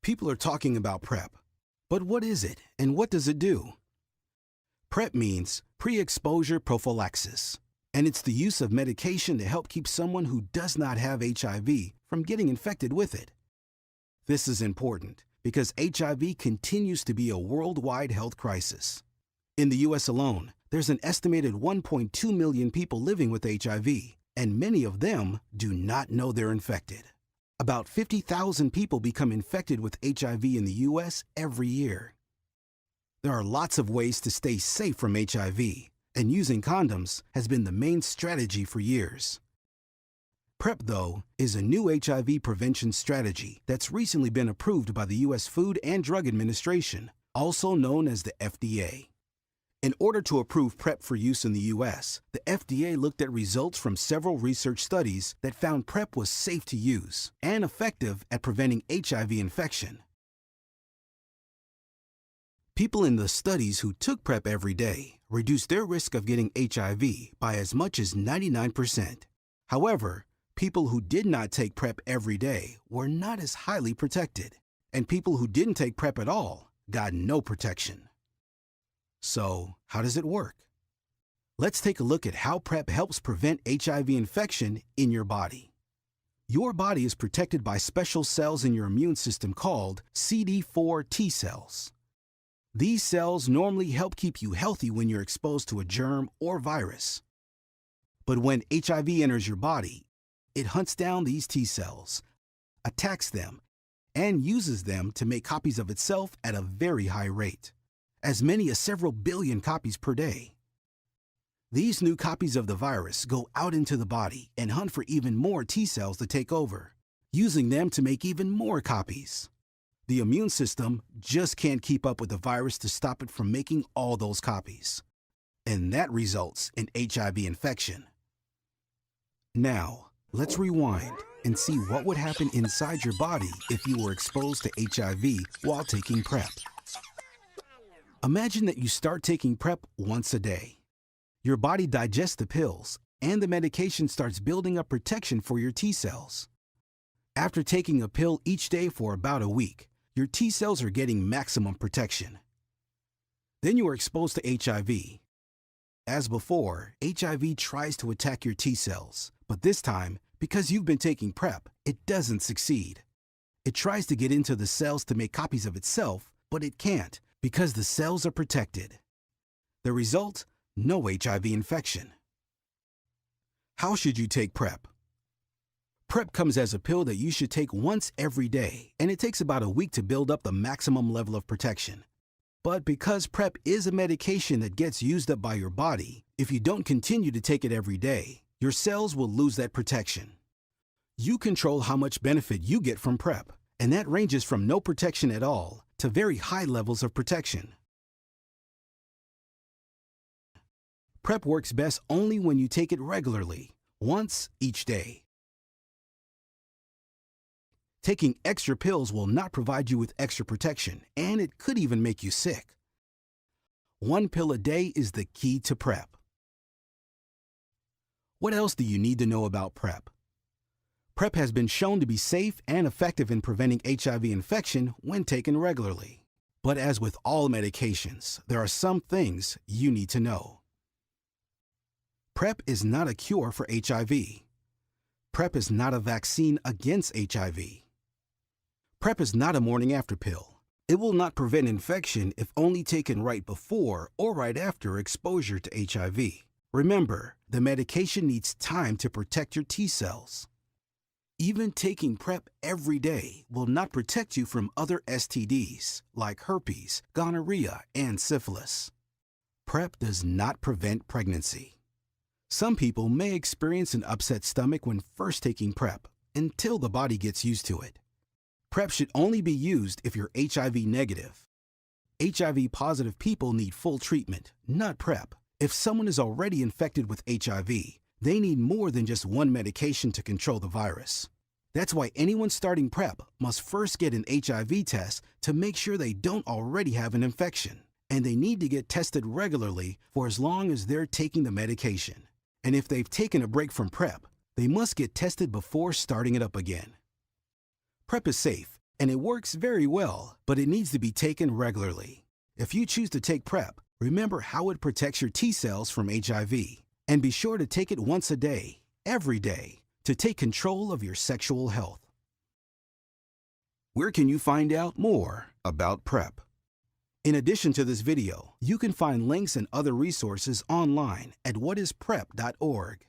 People are talking about PrEP. But what is it and what does it do? PrEP means pre-exposure prophylaxis, and it's the use of medication to help keep someone who does not have HIV from getting infected with it. This is important because HIV continues to be a worldwide health crisis. In the U.S. alone, there's an estimated 1.2 million people living with HIV, and many of them do not know they're infected. About 50,000 people become infected with HIV in the U.S. every year. There are lots of ways to stay safe from HIV, and using condoms has been the main strategy for years. PrEP, though, is a new HIV prevention strategy that's recently been approved by the U.S. Food and Drug Administration, also known as the FDA. In order to approve PrEP for use in the U.S., the FDA looked at results from several research studies that found PrEP was safe to use and effective at preventing HIV infection. People in the studies who took PrEP every day reduced their risk of getting HIV by as much as 99%. However, people who did not take PrEP every day were not as highly protected, and people who didn't take PrEP at all got no protection. So, how does it work? Let's take a look at how PrEP helps prevent HIV infection in your body. Your body is protected by special cells in your immune system called CD4 T cells. These cells normally help keep you healthy when you're exposed to a germ or virus. But when HIV enters your body, it hunts down these T cells, attacks them, and uses them to make copies of itself at a very high rate, as many as several billion copies per day. These new copies of the virus go out into the body and hunt for even more T cells to take over, using them to make even more copies. The immune system just can't keep up with the virus to stop it from making all those copies, and that results in HIV infection. Now, let's rewind and see what would happen inside your body if you were exposed to HIV while taking PrEP. Imagine that you start taking PrEP once a day. Your body digests the pills, and the medication starts building up protection for your T cells. After taking a pill each day for about a week, your T cells are getting maximum protection. Then you are exposed to HIV. As before, HIV tries to attack your T cells, but this time, because you've been taking PrEP, it doesn't succeed. It tries to get into the cells to make copies of itself, but it can't, because the cells are protected. The result? No HIV infection. How should you take PrEP? PrEP comes as a pill that you should take once every day, and it takes about a week to build up the maximum level of protection. But because PrEP is a medication that gets used up by your body, if you don't continue to take it every day, your cells will lose that protection. You control how much benefit you get from PrEP, and that ranges from no protection at all to very high levels of protection. PrEP works best only when you take it regularly, once each day. Taking extra pills will not provide you with extra protection, and it could even make you sick. One pill a day is the key to PrEP. What else do you need to know about PrEP? PrEP has been shown to be safe and effective in preventing HIV infection when taken regularly. But as with all medications, there are some things you need to know. PrEP is not a cure for HIV. PrEP is not a vaccine against HIV. PrEP is not a morning after pill. It will not prevent infection if only taken right before or right after exposure to HIV. Remember, the medication needs time to protect your T cells. Even taking PrEP every day will not protect you from other STDs like herpes, gonorrhea, and syphilis. PrEP does not prevent pregnancy. Some people may experience an upset stomach when first taking PrEP until the body gets used to it. PrEP should only be used if you're HIV negative. HIV positive people need full treatment, not PrEP. If someone is already infected with HIV, they need more than just one medication to control the virus. That's why anyone starting PrEP must first get an HIV test to make sure they don't already have an infection. And they need to get tested regularly for as long as they're taking the medication. And if they've taken a break from PrEP, they must get tested before starting it up again. PrEP is safe, And it works very well, but it needs to be taken regularly. If you choose to take PrEP, remember how it protects your T cells from HIV. And be sure to take it once a day, every day, to take control of your sexual health. Where can you find out more about PrEP? In addition to this video, you can find links and other resources online at whatisprep.org.